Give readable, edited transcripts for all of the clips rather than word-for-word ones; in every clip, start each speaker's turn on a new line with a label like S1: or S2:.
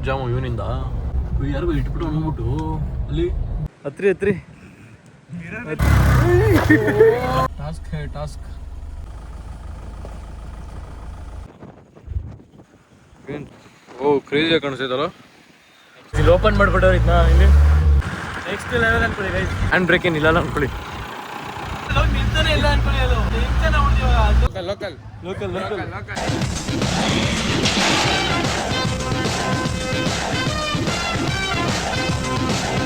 S1: ಎಷ್ಟು ಜಾಮು ಇವನಿಂದ ಯಾರಿಗೂ ಇಟ್ಬಿಟ್ಟು ಅಂದ್ಬಿಟ್ಟು ಅಲ್ಲಿ ಹತ್ರಿ ಟಾಸ್ಕ್ ಓ ಕ್ರೇಜಿ ಕಾಣಿಸ್ತೈತಲ್ಲ ಇಲ್ಲಿ ಓಪನ್ ಮಾಡ್ಬಿಟ್ಟವ್ರು ಇದನ್ನ ಇಲ್ಲಿ ನೆಕ್ಸ್ಟ್ ಲೆವೆಲ್ ಅನ್ಕೊಳ್ಳಿ ಗೈಸ್ ಹ್ಯಾಂಡ್ ಬ್ರೇಕ್ ಏನಿಲ್ಲ ಅನ್ಕೊಳ್ಳಿ ನಿಲ್ತಾನೆ ಇಲ್ಲ ಅನ್ಕೊಳ್ಳಿ ಅದು ಲೋಕಲ್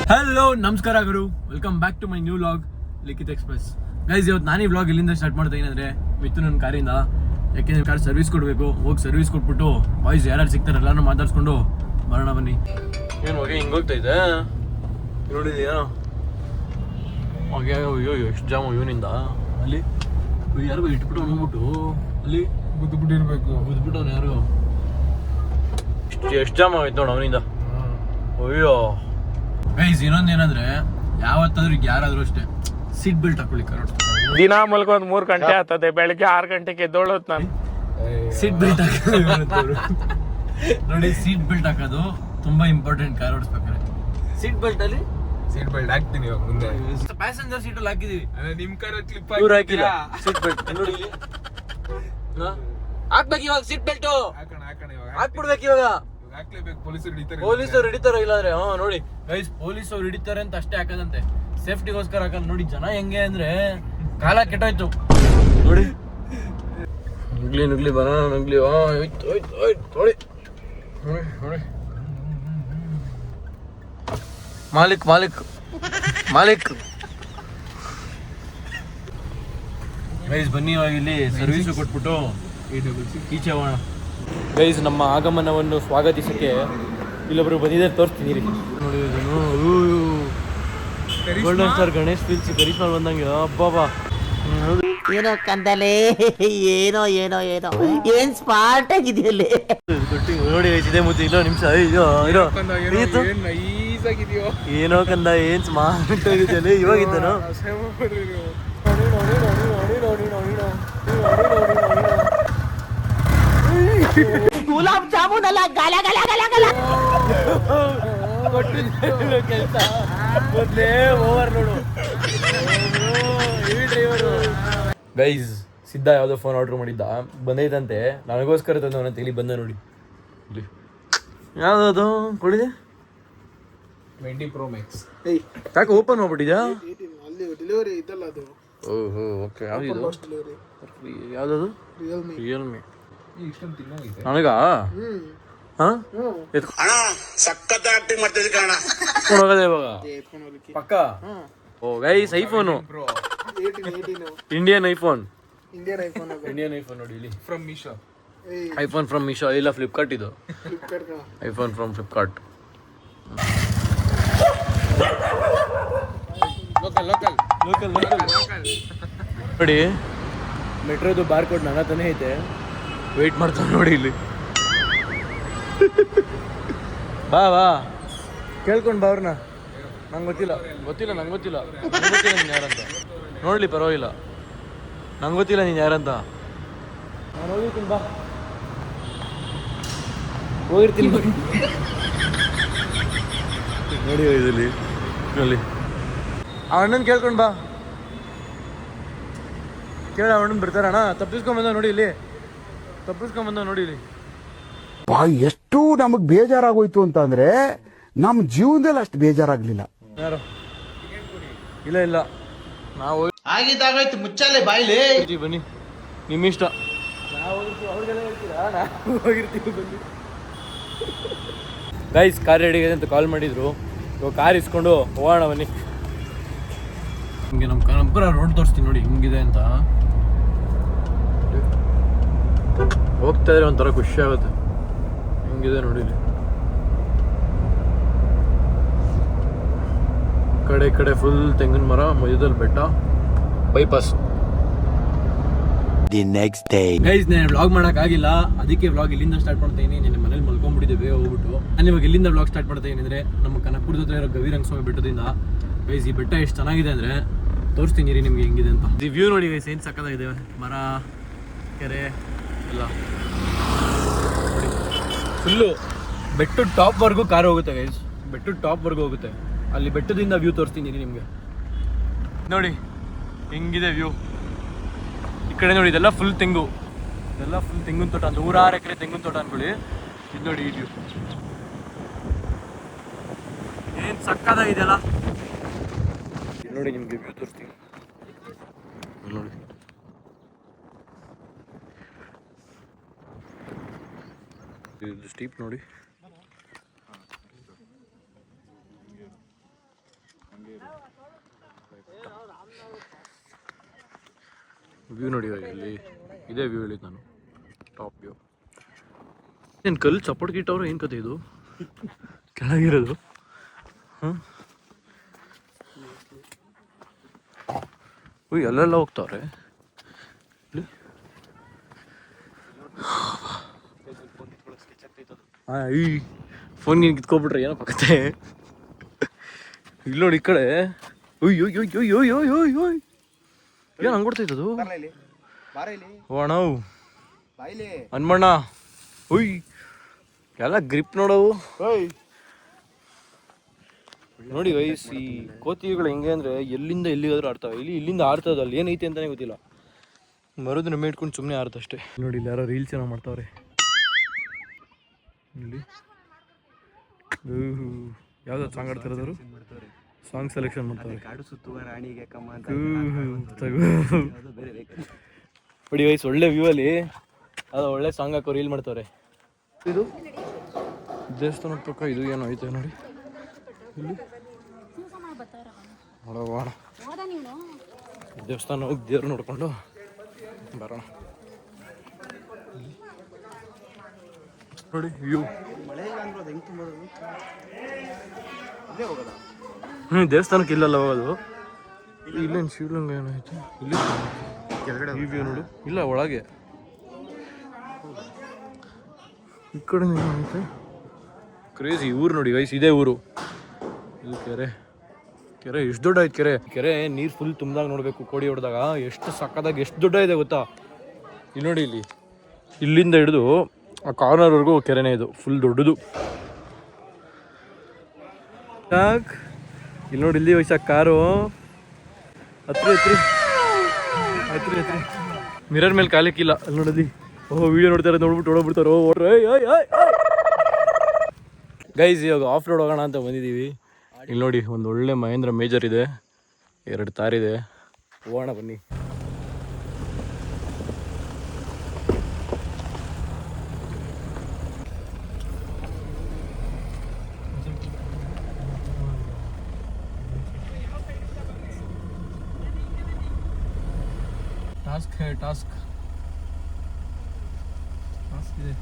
S1: ಹಲೋ ನಮಸ್ಕಾರ ಗುರು, welcome back to my new vlog Likhith express. Guys ಇವತ್ತು ನಾನು ಈ ವ್ಲಾಗ್ ಇಲ್ಲಿಂದ ಸ್ಟಾರ್ಟ್ ಮಾಡ್ತಾ ಏನಂದ್ರೆ ಮಿಥುನ್ ಕಾರಿಂದ, ಯಾಕೆಂದ್ರೆ ಕಾರ್ ಸರ್ವಿಸ್ ಕೊಡಬೇಕು. ಹೋಗಿ ಸರ್ವಿಸ್ ಕೊಟ್ಬಿಟ್ಟು ಬಾಯ್ಸ್ ಯಾರು ಸಿಗ್ತಾರೆ ಎಲ್ಲಾನು ಮಾತಾಡ್ಸ್ಕೊಂಡು ಬರೋಣ ಬನ್ನಿ. ಏನು ಹೋಗಿ ಹಿಂಗೆ ಹೋಗ್ತಾ ಇದೆ ನೋಡಿದ್ಯಾ? ಅಯ್ಯೋ ಎಷ್ಟು ಜಾಮು ಇವನಿಂದ ಅಲ್ಲಿ ಯಾರಿಗೂ ಇಟ್ಬಿಟ್ಟು ಅಂದ್ಬಿಟ್ಟು ಅಲ್ಲಿ ಗುದ್ಬಿಟ್ಟವ್ನು ಯಾರು. ಎಷ್ಟು ಜಾಮ್ ಆಗೈತೆ ನೋಡು ಅವನಿಂದ. ಅಯ್ಯೋ ಗೈಸ್ ಇನ್ನೊಂದೇನಂದ್ರೆ ಯಾವತ್ತಾದ್ರೂ ಈಗ ಯಾರಾದ್ರೂ ಅಷ್ಟೇ ಸೀಟ್ ಬೆಲ್ಟ್ ಹಾಕೊಳ್ಳಿ. ಕರೆಕ್ಟ್
S2: ದಿನ ಮಲ್ಕೊಂಡ್ 3 ಗಂಟೆ ಆಗ್ತದೆ, ಬೆಳಿಗ್ಗೆ 6 ಗಂಟೆಗೆ ಎದ್ದೋಳೋದು ನಾನು.
S1: ಸೀಟ್ ಬೆಲ್ಟ್ ಹಾಕೋದು ನೋಡಿ, ಸೀಟ್ ಬೆಲ್ಟ್ ಹಾಕೋದು ತುಂಬಾ ಇಂಪಾರ್ಟೆಂಟ್ ಕಾರ್ ಓಡಿಸ್ಬೇಕಾದ್ರೆ. ಸೀಟ್ ಬೆಲ್ಟ್ ಅಲ್ಲಿ
S3: ಸೀಟ್ ಬೆಲ್ಟ್ ಹಾಕ್ತೀನಿ ಇವಾಗ ಮುಂದೆ.
S1: ಪ್ಯಾಸೆಂಜರ್ ಸೀಟ್ ಅಲ್ಲಿ ಹಾಕಿದೀವಿ,
S3: ನಿಮ್ ಕಾರ್ ಕ್ಲಿಪ್
S1: ಹಾಕಿಲ್ಲ ಸೀಟ್ ಬೆಲ್ಟ್. ನೋಡಿ ಇಲ್ಲಿ ಹಾಕ್ಬೇಕು ಇವಾಗ ಸೀಟ್ ಬೆಲ್ಟ್
S3: ಹಾಕೋಣ ಇವಾಗ
S1: ಹಾಕ್ಬಿಡ್ಬೇಕು ಇವಾಗ.
S3: ಹಾಕ್ಲೇಬೇಕು, ಪೊಲೀಸರು
S1: ಹಿಡಿತಾರ ಇಲ್ಲಾಂದ್ರೆ. ನೋಡಿ ಗೈಸ್ ಪೊಲೀಸರು ಹಿಡಿತಾರೆ ಅಂತ ಅಷ್ಟೇ ಹಾಕದಂತೆ, ಸೇಫ್ಟಿಗೋಸ್ಕರ ಹಾಕಂತ. ನೋಡಿ ಜನ ಹೆಂಗೆ ಅಂದ್ರೆ ಕಾಲ ಕೆಟ್ಟೋಯ್ತು ನೋಡಿ. ನುಗ್ಲಿ ಬರೋಣ ನುಗ್ಲಿ. ನೋಡಿ ಮಾಲಿಕ್ ಗೈಸ್ ಬನ್ನಿ ಇವಾಗ ಇಲ್ಲಿ ಸರ್ವಿಸ್ ಕೊಟ್ಬಿಟ್ಟು ಈಚೆ ಹೋಗೋಣ. ಗೈಸ್ ನಮ್ಮ ಆಗಮನವನ್ನು ಸ್ವಾಗತಿಸಕ್ಕೆ ಇಲ್ಲೊಬ್ರು ಬಂದಿದ್ದಾರೆ, ತೋರಿಸ್ತೀನಿ ರೀ. ನೋಡಿ golden star Ganesh fills Karishma ಬಂದಂಗೆ. ಅಬ್ಬಾ
S4: ಏನೋ ಕಂದಲೆ, ಏನೋ ಏನ್ ಸ್ಮಾರ್ಟ್ ಆಗಿದೆಯಲ್ಲಿ.
S1: ನೋಡಿ ಇದೆ ಮುದ್ದು ಇಲ್ಲ ನಿಮಿಷ. ಏನೋ ಕಂದ ಏನ್ ಸ್ಮಾರ್ಟ್ ಆಗಿದೆಯಲ್ಲ ಇವಾಗಿದ್ದಾನು.
S4: ಗುಲಾಬ್ ಜಾಮೂನ್ ಅಲ್ಲ, ಗಲ ಗಲ ಗಲ ಗಲ.
S1: ಕೆಲಸ ಮೊದ್ಲೇ ಓವರ್ ನೋಡು. ಗೈಸ್ ಸಿದ್ಧ ಯಾವುದೋ ಫೋನ್ ಆರ್ಡರ್ ಮಾಡಿದ್ದ, ಬಂದೈತಂತೆ. ನನಗೋಸ್ಕರ ತಂದವನಂತೆ. ಇಲ್ಲಿ ಬಂದ ನೋಡಿ, ಇಲ್ಲಿ ಯಾವ್ದು ಕೊಡಿದೆ
S3: 20 Pro Max.
S1: ಯಾಕೆ ಓಪನ್ ಮಾಡ್ಬಿಟ್ಟಿದ್ಯಾ?
S3: ಅಲ್ಲಿ ಡೆಲಿವರಿ ಇದಲ್ಲ ಅದು.
S1: ಓಹೋ ಓಕೆ. ಯಾವ್ದು ಯಾವ್ದದು? ರಿಯಲ್ಮಿ.
S3: ಇಷ್ಟೊಂದು ತಿನ್ನೋಗಿದೆ
S1: ನನಗ ಇವಾಗ ಪಕ್ಕ. ಓ ಗೈಸ್ ಐಫೋನು, ಇಂಡಿಯನ್ ಐಫೋನ್ ನೋಡಿ ಇಲ್ಲಿ.
S3: From Meesho.
S1: IPhone from Meesho ಇಲ್ಲ, ಫ್ಲಿಪ್ಕಾರ್ಟ್ ಇದು. IPhone from Flipkart. ಲೋಕಲ್ ನೋಡಿ, ಮೆಟ್ರೋದು ಬಾರ್ ಕೋಡ್ ನನ್ನ ತಾನೇ ಐತೆ. ವೆಯ್ಟ್ ಮಾಡ್ತಾನೆ ನೋಡಿ ಇಲ್ಲಿ. ಬಾ ಕೇಳ್ಕೊಂಡು ಬಾ ಅವ್ರನ್ನ. ನಂಗೆ ಗೊತ್ತಿಲ್ಲ ನೀನು ಯಾರಂತ. ನೋಡ್ಲಿ ಪರವಾಗಿಲ್ಲ, ನಂಗೆ ಗೊತ್ತಿಲ್ಲ ನೀನು ಯಾರಂತ. ನಾನು ಹೋಗಿರ್ತೀನಿ, ಬಾ ಹೋಗಿರ್ತೀನಿ ನೋಡಿ ಇದರಲ್ಲಿ. ಅಲ್ಲಿ ಆ ಅಣ್ಣನ ಕೇಳ್ಕೊಂಡು ಬಾ, ಕೇಳ ಅಣ್ಣನ ಬರ್ತಾರಣ್ಣ. ತಪ್ಪಿಸ್ಕೊಂಬಂದ ನೋಡಿ ಇಲ್ಲಿ,
S5: ಎಷ್ಟು ನಮಗ್ ಬೇಜಾರಾಗೋಯ್ತು ಅಂತಂದ್ರೆ ನಮ್ ಜೀವನದಲ್ಲಿ ಅಷ್ಟು ಬೇಜಾರಾಗ್ಲಿಲ್ಲ.
S1: ಯಾರು ಇಲ್ಲ ನಾವು
S4: ಆಗಿದ್ದಾಗೋಯ್ತು, ಮುಚ್ಚಾಲೆ ಬಾಯ್ಲಿ.
S1: ಬನ್ನಿ, ನಿಮ್ಮ ಇಷ್ಟ. ನಾವು ಅವ್ರಿಗೆಲ್ಲ ಹೇಳ್ತೀರಾ, ನಾವು ಹೋಗಿರ್ತೀವಿ ಬನ್ನಿ. ಗೈಸ್ ಕಾರ್ ರೆಡಿ ಇದೆ ಅಂತ ಕಾಲ್ ಮಾಡಿದ್ರು. ಇವಾಗ ಕಾರ್ ಇಸ್ಕೊಂಡು ಹೋಗೋಣ ಬನ್ನಿ. ನಿಮಗೆ ನಮ್ಮ ಪುರ ರೋಡ್ ತೋರಿಸ್ತೀನಿ ನೋಡಿ ಹಿಂಗಿದೆ ಅಂತ. ಹೋಗ್ತಾ ಇದ್ರೆ ಒಂಥರ ಖುಷಿ ಆಗುತ್ತೆ. ಹಿಂಗಿದೆ ನೋಡಿ ಇಲ್ಲಿ, ಕಡೆ ಫುಲ್ ತೆಂಗಿನ ಮರ, ಮಧ್ಯದಲ್ಲಿ ಬೆಟ್ಟ, bypass.
S5: The next day
S1: guys ನಾನು ವ್ಲಾಗ್ ಮಾಡೋಕ್ಕಾಗಿಲ್ಲ, ಅದಕ್ಕೆ ವ್ಲಾಗ್ ಇಲ್ಲಿಂದ ಸ್ಟಾರ್ಟ್ ಮಾಡ್ತಾ ಇದ್ದೀನಿ. ನಿನ್ನೆ ಮನೇಲಿ ಮಲ್ಕೊಂಡ್ಬಿಟ್ಟಿದ್ದೆ ಬೇಗ ಹೋಗ್ಬಿಟ್ಟು. ನಾನು ಇವಾಗ ಇಲ್ಲಿಂದ ವ್ಲಾಗ್ ಸ್ಟಾರ್ಟ್ ಮಾಡ್ತಾ ಏನಿದ್ರೆ ನಮ್ಮ ಕನಕಪುರದ ಹತ್ರ ಇರೋ ಗವಿರಂಗ ಸ್ವಾಮಿ ಬೆಟ್ಟದಿಂದ. ಗೈಸ್ ಈ ಬೆಟ್ಟ ಎಷ್ಟು ಚೆನ್ನಾಗಿದೆ ಅಂದರೆ ತೋರಿಸ್ತೀನಿ ರೀ ನಿಮಗೆ ಹೆಂಗಿದೆ ಅಂತ. ಈ ವ್ಯೂ ನೋಡಿ ಗೈಸ್, ಏನು ಸಕ್ಕತ್ತಾಗಿದೆ. ಮರ, ಕೆರೆ ಎಲ್ಲ ಫುಲ್ಲು ಬೆಟ್ಟದ ಟಾಪ್ವರೆಗೂ ಕಾರ್ ಹೋಗುತ್ತೆ ಗೈಸ್, ಬೆಟ್ಟದ ಟಾಪ್ವರೆಗೂ ಹೋಗುತ್ತೆ. ಅಲ್ಲಿ ಬೆಟ್ಟದಿಂದ ವ್ಯೂ ತೋರಿಸ್ತೀನಿ ನಿಮಗೆ. ನೋಡಿ ಹೆಂಗಿದೆ ವ್ಯೂ. ಈ ಕಡೆ ನೋಡಿ ಇದೆಲ್ಲ ಫುಲ್ ತೆಂಗು, ಇದೆಲ್ಲ ಫುಲ್ ತೆಂಗಿನ ತೋಟ, 106 ಎಕರೆ ತೆಂಗಿನ ತೋಟ ಅನ್ಕೊಳ್ಳಿ. ಇದು ನೋಡಿ ಈ ವ್ಯೂ ಏನು ಸಕ್ಕತ್ತಾಗಿದೆಯಲ್ಲ. ನೋಡಿ ನಿಮಗೆ ವ್ಯೂ ತೋರಿಸ್ತೀನಿ ನೋಡಿ. ಇದು ಸ್ಟೀಪ್ ನೋಡಿ. ವ್ಯೂ ನೋಡಿ ಇಲ್ಲಿ ಇದೇ ವ್ಯೂ ಹೇಳಿದ್ದು ನಾನು, ಟಾಪ್ ವ್ಯೂ. ಏನು ಕಲ್ಲು ಚಪ್ಪಟ್ ಗಿಟ್ಟವ್ರು, ಏನು ಕತೆ ಇದು ಕೆಳಗಿರೋದು? ಹಾಂ ಎಲ್ಲೆಲ್ಲ ಹೋಗ್ತಾವ್ರೆ ಇಲ್ಲಿ. ಹಾಂ ಈ ಫೋನ್ ನೀನು ಕಿತ್ಕೊಬಿಟ್ರೆ ಏನೋ ಪಕ್ಕತ್ತೆ. ಇಲ್ಲಿ ನೋಡಿ ಈ ಕಡೆ ಏನು ಹಂಗೆ ಕೊಡ್ತೈತದು ಅಣ್ಣವು ಹನ್ಮಣ್ಣ. ಉಯ್ ಎಲ್ಲ ಗ್ರಿಪ್ ನೋಡವು ನೋಡಿ ಗೈಸ್. ಈ ಕೋತಿಗಳು ಹೆಂಗೆ ಅಂದರೆ ಎಲ್ಲಿಂದ ಎಲ್ಲಿಗಾದ್ರೂ ಆಡ್ತಾವೆ. ಇಲ್ಲಿಂದ ಆಡ್ತದೆ, ಅಲ್ಲಿ ಏನೈತೆ ಅಂತಲೇ ಗೊತ್ತಿಲ್ಲ. ಮರದ ನಮ್ಮೆ ಇಟ್ಕೊಂಡು ಸುಮ್ಮನೆ ಆಡ್ತಷ್ಟೇ. ನೋಡಿ ಇಲ್ಲಿ ಯಾರೋ ರೀಲ್ಸ್ ಏನೋ ಮಾಡ್ತಾವ್ರೆ ಇಲ್ಲಿ. ಯಾವ್ದು ಸಾಂಗ್ ಆಡ್ತಿರೋದ್ರು, ಸಾಂಗ್ ಸೆಲೆಕ್ಷನ್ ಮಾಡ್ತಾರೆ. ನೋಡಿ ಗೈಸ್ ಒಳ್ಳೆ ವ್ಯೂ ಅಲ್ಲಿ ಅದು ಒಳ್ಳೆ ಸಾಂಗ್ ಹಾಕೋ ರೀಲ್ ಮಾಡ್ತಾವ್ರೆ. ಇದು ದೇವಸ್ಥಾನದ ಪಕ್ಕ ಇದು ಏನೋ ಐತೆ ನೋಡಿ ಇಲ್ಲಿ. ನೋಡೋಣ ದೇವಸ್ಥಾನ ಹೋಗಿ ದೇವ್ರು ನೋಡ್ಕೊಂಡು ಬರೋಣ. ನೋಡಿ ವ್ಯೂ. ದೇವಸ್ಥಾನಕ್ಕೆ ಇಲ್ಲಲ್ಲ ಹೋಗೋದು. ಇಲ್ಲೇನು ಶಿವಲಿಂಗ ಏನೈತೆ ಇಲ್ಲಿ ಕೆಳಗಡೆ ವ್ಯೂ ನೋಡು. ಇಲ್ಲ ಒಳಗೆ ಈ ಕಡೆ ಏನೈತೆ ಕ್ರೇಜಿ. ಊರು ನೋಡಿ ಗೈಸ್, ಇದೇ ಊರು. ಇದು ಕೆರೆ ಎಷ್ಟು ದೊಡ್ಡ ಐತೆ ಕೆರೆ ನೀರು ಫುಲ್ ತುಂಬಿದಾಗ ನೋಡಬೇಕು. ಕೋಡಿ ಹೊಡೆದಾಗ ಎಷ್ಟು ಸಕ್ಕದಾಗ ಎಷ್ಟು ದೊಡ್ಡ ಇದೆ ಗೊತ್ತಾ. ಇಲ್ಲಿ ನೋಡಿ, ಇಲ್ಲಿಂದ ಹಿಡಿದು ಆ ಕಾರ್ನರ್ವರೆಗೂ ಕೆರೆನೇ ಇದು, ಫುಲ್ ದೊಡ್ಡದು. ಇಲ್ಲಿ ನೋಡಿ, ಇಲ್ಲಿ ವಯಸ್ಸಾಗ ಕಾರು ಹತ್ರಿ ಮಿರರ್ ಮೇಲೆ ಕಾಲಿಕ್ಕಿಲ್ಲ. ಅಲ್ಲಿ ನೋಡಲಿ, ಓಹೋ ವಿಡಿಯೋ ನೋಡ್ತಾರೆ, ನೋಡ್ಬಿಟ್ಟು ಹೊಡೋಗ್ಬಿಡ್ತಾರೆ. ಓಡ್ರೆ ಗೈಸ್ ಇವಾಗ ಆಫ್ ರೋಡ್ ಹೋಗೋಣ ಅಂತ ಬಂದಿದ್ದೀವಿ. ಇಲ್ಲಿ ನೋಡಿ ಒಂದು ಒಳ್ಳೆ ಮಹೇಂದ್ರ ಮೇಜರ್ ಇದೆ, 2 ತಾರಿದೆ. ಹೋಗೋಣ ಬನ್ನಿ. ಟಾಸ್ಕ್ ಇದೆ, ಟಾಸ್ಕ್ ಇದೆ.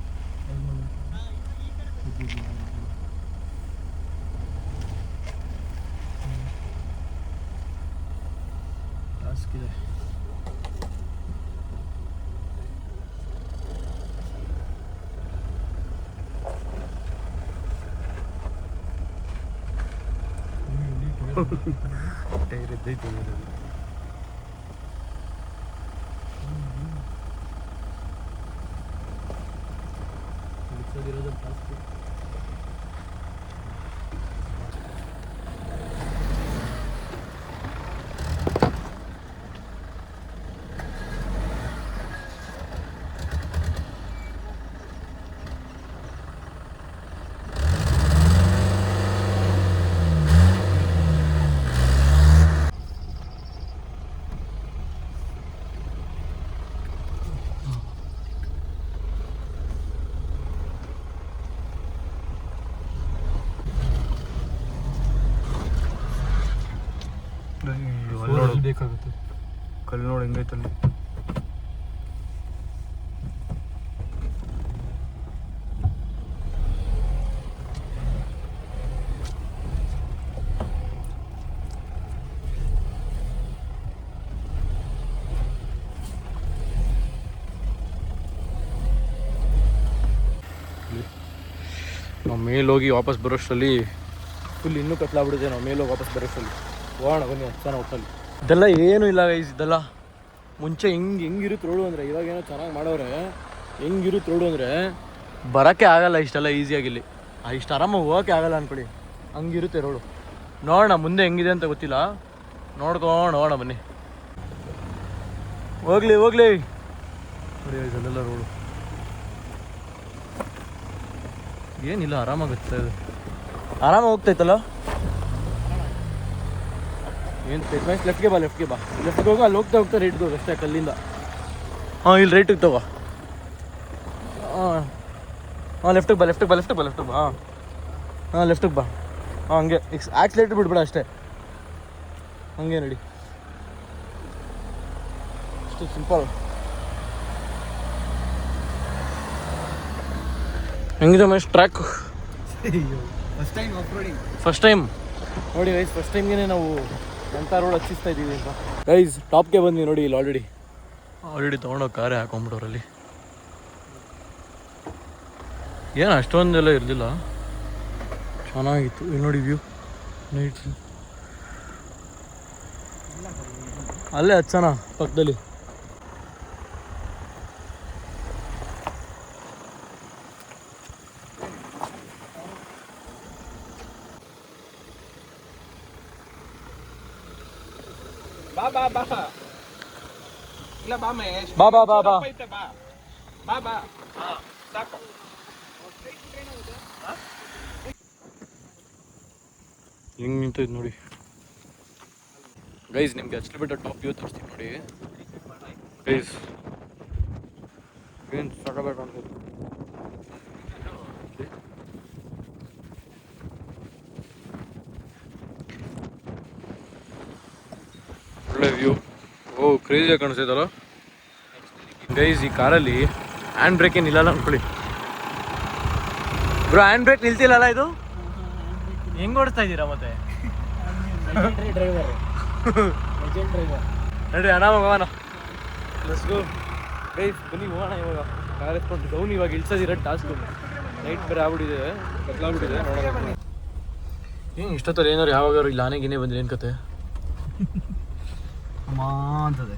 S1: ಟಾಸ್ಕ್ ಇದೆ. ಟೈರ್ ಎದ್ದೈತೆ. ಬೇಕಾಗುತ್ತೆ. ಕಲ್ಲು ನೋಡಿ ಹೆಂಗೈತಲ್ಲಿ. ನಾವು ಮೇಲೋಗಿ ವಾಪಸ್ ಬರೋಷ್ಟರಲ್ಲಿ ಫುಲ್ ಇನ್ನೂ ಕತ್ಲಾಗ್ಬಿಡುತ್ತೆ. ನಾವು ಮೇಲೋಗಿ ವಾಪಸ್ ಬರೋಷ್ಟರಲ್ಲಿ ಹೋಗೋಣ ಬನ್ನಿ. ಚೆನ್ನಾಗಿ ಹೋಗ್ತಲ್ಲಿ ಇದೆಲ್ಲ ಏನೂ ಇಲ್ಲ ಗೈಸ್. ಇದೆಲ್ಲ ಮುಂಚೆ ಹೆಂಗಿರುತ್ತೆ ರೋಡು ಅಂದರೆ, ಇವಾಗೇನೋ ಚೆನ್ನಾಗಿ ಮಾಡೋರೆ. ಹೆಂಗಿರುತ್ತೆ ರೋಡು ಅಂದರೆ ಬರೋಕ್ಕೆ ಆಗಲ್ಲ ಇಷ್ಟೆಲ್ಲ ಈಸಿಯಾಗಿ ಇಲ್ಲಿ. ಇಷ್ಟು ಆರಾಮಾಗಿ ಹೋಗೋಕೆ ಆಗಲ್ಲ ಅಂದ್ಕೊಳ್ಳಿ, ಹಂಗಿರುತ್ತೆ ರೋಡು. ನೋಡೋಣ ಮುಂದೆ ಹೆಂಗಿದೆ ಅಂತ ಗೊತ್ತಿಲ್ಲ, ನೋಡ್ಕೊಂಡು ಹೋಗೋಣ ಬನ್ನಿ. ಹೋಗ್ಲಿ ನೋಡಿ ಇದೆಲ್ಲ ರೋಡು ಏನಿಲ್ಲ, ಆರಾಮಾಗುತ್ತೆ ಇದು, ಆರಾಮಾಗಿ ಹೋಗ್ತೈತಲ್ಲ. ಏನು ಲೆಫ್ಟ್ಗೆ ಬಾ ಲೆಫ್ಟ್ಗೆ ಹೋಗೋ, ಅಲ್ಲಿ ಹೋಗ್ತಾ ರೈಟ್ಗೆ ಹೋಗಿ ಅಷ್ಟೇ, ಕಲ್ಲಿಂದ. ಹಾಂ ಇಲ್ಲಿ ರೈಟಿಗೆ ತಗೋ. ಹಾಂ ಲೆಫ್ಟಿಗೆ ಬಾ ಹಾಂ ಲೆಫ್ಟಿಗೆ ಬಾ. ಹಾಂ ಹಂಗೆ ಆಕ್ಸಿಲೇಟರ್ ಬಿಡ್ಬೇಡ ಅಷ್ಟೇ, ಹಂಗೆ ನಡಿ, ಅಷ್ಟು ಸಿಂಪಲ್. ಹೆಂಗಿದೆ ಮಹೇಶ್ ಟ್ರ್ಯಾಕ್? ಫಸ್ಟ್ ಟೈಮ್ ನೋಡಿ ಗೈಸ್, ಫಸ್ಟ್ ಟೈಮ್ಗೆ ನಾವು ಎಂಥ ರೋಡ್ ಹಚ್ಚಿಸ್ತಾ ಇದ್ದೀವಿ ಅಂತ. ಗೈಸ್ ಟಾಪ್ಗೆ ಬಂದ್ವಿ ನೋಡಿ, ಇಲ್ಲಿ ಆಲ್ರೆಡಿ ತೊಗೊಂಡೋಗಿ ಕಾರೇ ಹಾಕೊಂಡ್ಬಿಟ್ಟವ್ರಲ್ಲಿ. ಏನು ಅಷ್ಟೊಂದೆಲ್ಲ ಇರಲಿಲ್ಲ, ಚೆನ್ನಾಗಿತ್ತು. ಇಲ್ಲಿ ನೋಡಿ ವ್ಯೂ ನೈಟ್, ಅಲ್ಲೇ ಹಚ್ಚೋಣ ಪಕ್ಕದಲ್ಲಿ.
S3: ಇಲ್ಲ ಬಾ ಮಹೇಶ್,
S1: ಬಾ
S3: ಸಾಕು.
S1: ಹಿಂಗೆ ನಿಂತೈತೆ ನೋಡಿ ಗೈಸ್. ನಿಮಗೆ ಅಚ್ಚಲಿ ಬೆಟ್ಟ ಟಾಪ್ ವ್ಯೂ ತೋರಿಸ್ತೀವಿ ನೋಡಿ ಗೈಸ್. ಏನು ಸಡಬೇಡ ಅನ್ಬೋದು, ಒಳ್ಳೆ ವ್ಯೂ. ಓ ಕ್ರೇಜಿಯಾಗಿ ಕಾಣಿಸ್ತೈತಲ್ಲ ಗೈಸ್. ಈ ಕಾರಲ್ಲಿ ಹ್ಯಾಂಡ್ ಬ್ರೇಕ್ ಏನು ಇಲ್ಲಲ್ಲ ಅಂದ್ಕೊಳ್ಳಿ ಬ್ರೋ. ಹ್ಯಾಂಡ್ ಬ್ರೇಕ್ ನಿಲ್ತಿಲ್ಲಲ್ಲ ಇದು, ಹೆಂಗ್ ಓಡಿಸ್ತಾ ಇದ್ದೀರಾ ಮತ್ತೆ? ನಡ್ರಿ ಆರಾಮಾಗಿ ಹೋಗೋಣ, ಲೆಟ್ಸ್ ಗೋ ಗೈಸ್. ಬನ್ನಿ ಹೋಗೋಣ ಇವಾಗ. ಕಾರ್ ಎತ್ಕೊಂಡು ಡೌನ್ ಇವಾಗ ಇಳ್ಸೋದಿರೋ ಟಾಸ್ಕು. ನೈಟ್ ಬೇರೆ ಆಗ್ಬಿಟ್ಟಿದೆ, ಕತ್ಲಾಗ್ಬಿಟ್ಟಿದೆ. ನೋಡೋಣ ಏನು ಇಷ್ಟೊತ್ತಲ್ಲಿ ಏನಾರು ಯಾವಾಗಾರು ಇಲ್ಲಿ ಆನೆಗಿನೇ ಬಂದ್ರೆ ಏನು ಕತೆ
S5: ಅಂತದೆ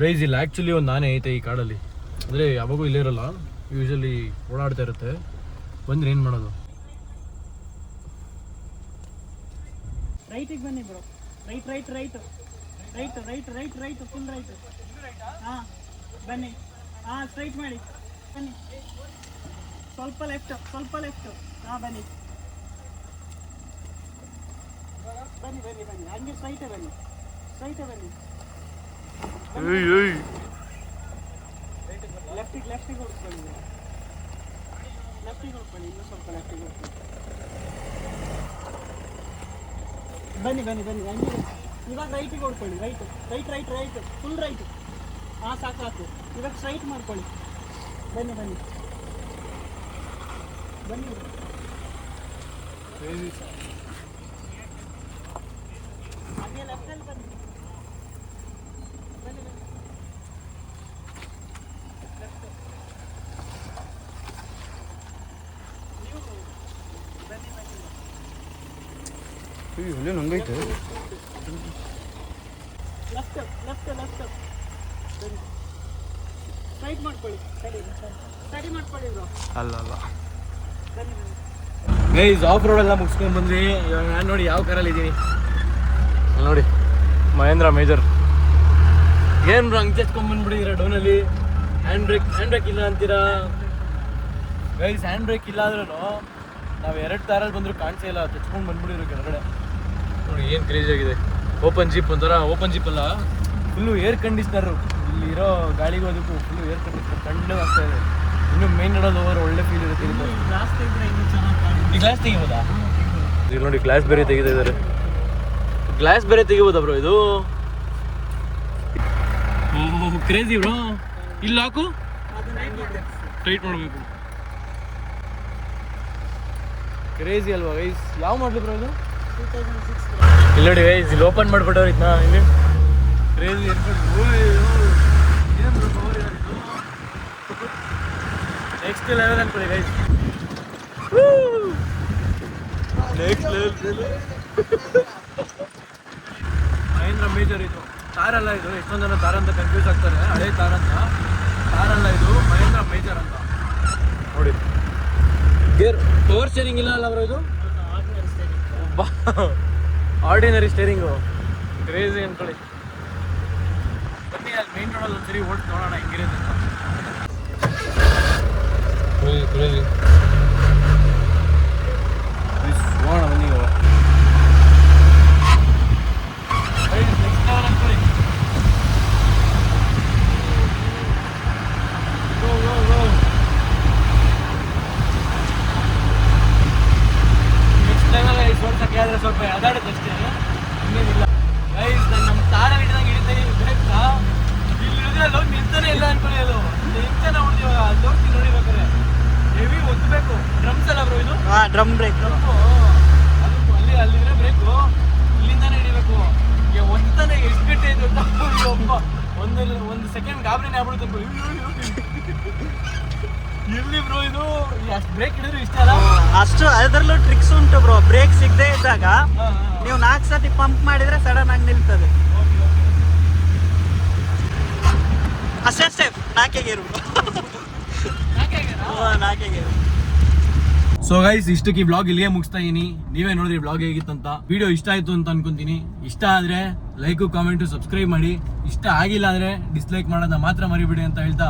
S1: ಗೈಸ್. ಇಲ್ಲಿ ಆ್ಯಕ್ಚುಲಿ ಒಂದು ಆನೆ ಐತೆ ಈ ಕಾಡಲ್ಲಿ, ಅಂದರೆ ಯಾವಾಗೂ ಇಲ್ಲೇ ಇರಲ್ಲ, ಯೂಶಲಿ ಓಡಾಡ್ತಾ ಇರುತ್ತೆ. ಬಂದ್ರೆ ಏನು ಮಾಡೋದು?
S4: ರೈಟಿಗೆ ಬನ್ನಿ ಬ್ರೋ, ರೈಟ್ ಫುಲ್ ರೈಟ್. ಹಾಂ ಬನ್ನಿ, ಹಾಂ ಸ್ಟ್ರೈಟ್ ಮಾಡಿ ಬನ್ನಿ, ಸ್ವಲ್ಪ ಲೆಫ್ಟ್ ಹಾಂ ಬನ್ನಿ ಹಂಗೆ ಸ್ಟ್ರೈಟೇ ಬನ್ನಿ. ಲೆಫ್ಟಿಗೆ ಹೋಗ್ಕೊಳ್ಳಿ, ಇನ್ನೂ ಸ್ವಲ್ಪ ಲೆಫ್ಟಿಗೆ ಹೋಗ್ಕೊಳ್ಳಿ. ಬನ್ನಿ ಹಂಗೆ ಇವಾಗ ರೈಟಿಗೆ ಹೊಡ್ಕೊಳ್ಳಿ, ರೈಟ್ ಫುಲ್ ರೈಟ್. ಹಾಂ ಸಾಕು, ಇವಾಗ ಸ್ಟ್ರೈಟ್ ಮಾಡ್ಕೊಳ್ಳಿ. ಬನ್ನಿ ಹಾಗೆ ಲೆಫ್ಟಲ್ಲಿ ಬನ್ನಿ.
S5: ಹೊಲೆ ನಂಗೈತೆ.
S4: ಲೆಫ್ಟ್ ಸ್ಟ್ರೈಟ್ ಮಾಡ್ಕೊಳ್ಳಿ, ಸ್ಟಡಿ ಮಾಡ್ಕೊಳ್ಳಿ ಬ್ರೋ.
S1: ಅಲ್ಲ
S4: ಬನ್ನಿ
S1: ಗೈಸ್, ಆಫ್ ರೋಡ್ ಎಲ್ಲ ಮುಗಿಸ್ಕೊಂಡು ಬಂದ್ವಿ. ಇವಾಗ ನಾನು ನೋಡಿ ಯಾವ ಕಾರಲ್ಲಿ ಇದ್ದೀನಿ ನೋಡಿ, ಮಹೇಂದ್ರ ಮೇಜರ್. ಏನು ಹಂಗೆ ಚಚ್ಕೊಂಡ್ಬಂದ್ಬಿಟ್ಟಿದ್ದೀರಾ ಡೌನಲ್ಲಿ. ಹ್ಯಾಂಡ್ ಬ್ರೇಕ್ ಇಲ್ಲ ಅಂತೀರಾ ಗೈಸ್. ಹ್ಯಾಂಡ್ ಬ್ರೇಕ್ ಇಲ್ಲ ಅಂದ್ರೂ ನಾವು 2 ತಾರಲ್ಲಿ ಬಂದರೂ ಕಾಣಿಸೇ ಇಲ್ಲ, ಚಚ್ಕೊಂಡು ಬಂದ್ಬಿಟ್ಟಿದ್ರು ಕೆಳಗಡೆ. ನೋಡಿ ಏನು ಕ್ರೇಜಿ ಆಗಿದೆ. ಓಪನ್ ಜೀಪ್ ಒಂಥರ, ಓಪನ್ ಜೀಪ್ ಅಲ್ಲ, ಫುಲ್ಲು ಏರ್ ಕಂಡೀಷ್ನರು. ಇಲ್ಲಿರೋ ಗಾಳಿಗೂ ಅದಕ್ಕೂ ಫುಲ್ಲು ಏರ್ ಕಂಡೀಷ್ನರ್ ತಣ್ಣಗೆ ಆಗ್ತಾ ಇದೆ. ಇನ್ನೂ ಮೇನ್ ರೋಡಲ್ಲಿ ಹೋಗೋರು ಒಳ್ಳೆ ಫೀಲ್ ಇರುತ್ತೆ.
S4: ಗ್ಲಾಸ್ ತೆಗೆದ್ರೆ ಇನ್ನೂ ಚೆನ್ನಾಗಿ.
S1: ಈ ಗ್ಲಾಸ್ ತೆಗಿಬೋದಾ? ಈಗ ನೋಡಿ ಗ್ಲಾಸ್ ಬೇರೆ ತೆಗಿತಿದ್ದಾರೆ. ಗ್ಲಾಸ್ ಬೇರೆ ತೆಗಿಬೋದಾ ಬ್ರೋ ಇದು? Crazy bro. ಇಲ್ಲಿ ಹಾಕು, ಟೈಟ್ ಮಾಡಬೇಕು. ಕ್ರೇಜಿ ಅಲ್ವಾ ಗೈಸ್? ಯಾವ ಮಾಡಲಿ ಬ್ರೋ ಇದು?
S4: 2006
S1: ಇಲ್ಲಿ ನೋಡಿ ಗೈಸ್, ಇಲ್ಲಿ ಓಪನ್ ಮಾಡಿಬಿಟ್ಟವ್ರು ಇದನ್ನ. ಇಲ್ಲಿ ಕ್ರೇಜಿ ನೆಕ್ಸ್ಟ್ ಲೆವೆಲ್ ಅನ್ಕೊಳ್ಳಿ guys. Next level. Mahindra major ಇದು, ತಾರಲ್ಲ ಇದು. ಎಷ್ಟೊಂದು ಜನ ತಾರ ಅಂತ ಕನ್ಫ್ಯೂಸ್ ಆಗ್ತಾರೆ. ಹಳೆ ತಾರ ಅಂತ, ತಾರಲ್ಲ ಇದು, ಮಹೇಂದ್ರ ಮೇಜರ್ ಅಂತ ನೋಡಿ. ಗೇರ್ ಪವರ್ ಸ್ಟೇರಿಂಗ್ ಇಲ್ಲ ಅಲ್ಲ ಬ್ರೋ ಇದು? ಆರ್ಡಿನರಿ ಸ್ಟೇರಿಂಗು ಕ್ರೇಜಿ ಅನ್ಕೊಳ್ಳಿ. ಬನ್ನಿ ಅಲ್ಲಿ ಮೇನ್ ರೋಡಲ್ಲಿ ಒಂದ್ಸರಿ ಓಟ್ ನೋಡೋಣ ಹೆಂಗಿರುತ್ತೆ ಅಂತ. ಕ್ರೇಜಿ ಹೋಗೋಣ ಬನ್ನಿ ಇವಾಗ. ನೆಕ್ಸ್ಟ್ ಲೆವೆಲ್ ಅನ್ಕೊಳ್ಳಿ. ನೆಕ್ಸ್ಟ್ ಲೆವೆಲ್ ಸೋಲ್ಸಕ್ಕೆ ಆದ್ರೆ ಸ್ವಲ್ಪ ಅದಾಡುತ್ತೆ ಅಷ್ಟೇ, ಇನ್ನೇನಿಲ್ಲ. ಗೈಸ್ ನಾನು ನಮ್ಮ ತಾರಲ್ಲಿ ಹಿಡಿದಂಗೆ ಹಿಡಿತೀನಿ ಬೇಕಾ, ಇಲ್ಲಿ ಹಿಡಿದ್ರೆ ಅಲ್ಲಿ ಹೋಗಿ ನಿಲ್ತಾನೆ ಇಲ್ಲ ಅನ್ಕೊಳ್ಳಿ. ಅದು ನಿಲ್ತಾನೆ ಹೊಡ್ತೀವಾಗ ಅಲ್ಲಿ ಹೋಗ್ತೀನಿ ನೋಡಿ ಬೇಕಾದ್ರೆ ಹೆವಿ ಒತ್ತಬೇಕು. ಡ್ರಮ್ಸ್ ಅಲ್ಲ ಬ್ರೋ ಇದು?
S5: Drum break.
S1: ಅದು ಅಲ್ಲಿದ್ರೆ ಬ್ರೇಕು ಇಲ್ಲಿಂದಾನೆ ಹಿಡಿಬೇಕು. ಈಗ ಒತ್ತಾನೆ ಎಷ್ಟು ಗಂಟೆ ಇದೆ ಒಬ್ಬ ಒಂದು ಸೆಕೆಂಡ್ ಗಾಬರಿನೇ ಆಗ್ಬಿಡುತ್ತೆ. ಎಲ್ಲಿ ಬ್ರೋ ಇದು ಅಷ್ಟು ಬ್ರೇಕ್ ಹಿಡಿದ್ರು ಇಷ್ಟ ಅಲ್ಲ?
S5: ಅಷ್ಟು ಅದರಲ್ಲೂ ಟ್ರಿಕ್ಸ್ ಉಂಟು ಬ್ರೋ. ಬ್ರೇಕ್ ಸಿಗದೆ ಇದ್ದಾಗ ನೀವು 4 ಸತಿ ಪಂಪ್ ಮಾಡಿದ್ರೆ ಸಡನ್ ಆಗಿ ನಿಲ್ತದೆ. ಅಷ್ಟೇ 4 ಗೇರು. 4 ಗೇರು.
S1: ಸೊ ಗೈಸ್ ಇಷ್ಟಕ್ಕೆ ಈ ಬ್ಲಾಗ್ ಇಲ್ಲಿಗೆ ಮುಗಿಸ್ತಾ ಇದೀನಿ. ನೀವೇ ನೋಡಿದ್ರಿ ಬ್ಲಾಗ್ ಹೇಗಿತ್ತು ಅಂತ. ವಿಡಿಯೋ ಇಷ್ಟ ಆಯ್ತು ಅಂತ ಅನ್ಕೊಂತೀನಿ. ಇಷ್ಟ ಆದ್ರೆ ಲೈಕು ಕಾಮೆಂಟು ಸಬ್ಸ್ಕ್ರೈಬ್ ಮಾಡಿ. ಇಷ್ಟ ಆಗಿಲ್ಲ ಅಂದ್ರೆ ಡಿಸ್ಲೈಕ್ ಮಾಡೋದನ್ನ ಮಾತ್ರ ಮರಿಬಿಡಿ ಅಂತ ಹೇಳ್ತಾ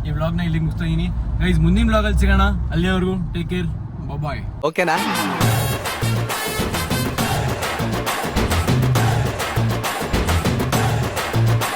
S1: ಈ ವ್ಲಾಗ್ನ ಇಲ್ಲಿಗೆ ಮುಗಿಸ್ತಾ ಇದೀನಿ. ಗೈಸ್ ಮುಂದಿನ ವ್ಲಾಗಲ್ಲಿ ಸಿಗೋಣ. ಅಲ್ಲಿವರೆಗೂ ಟೇಕ್ ಕೇರ್, ಬಾಯ್.
S5: ಓಕೆನಾ?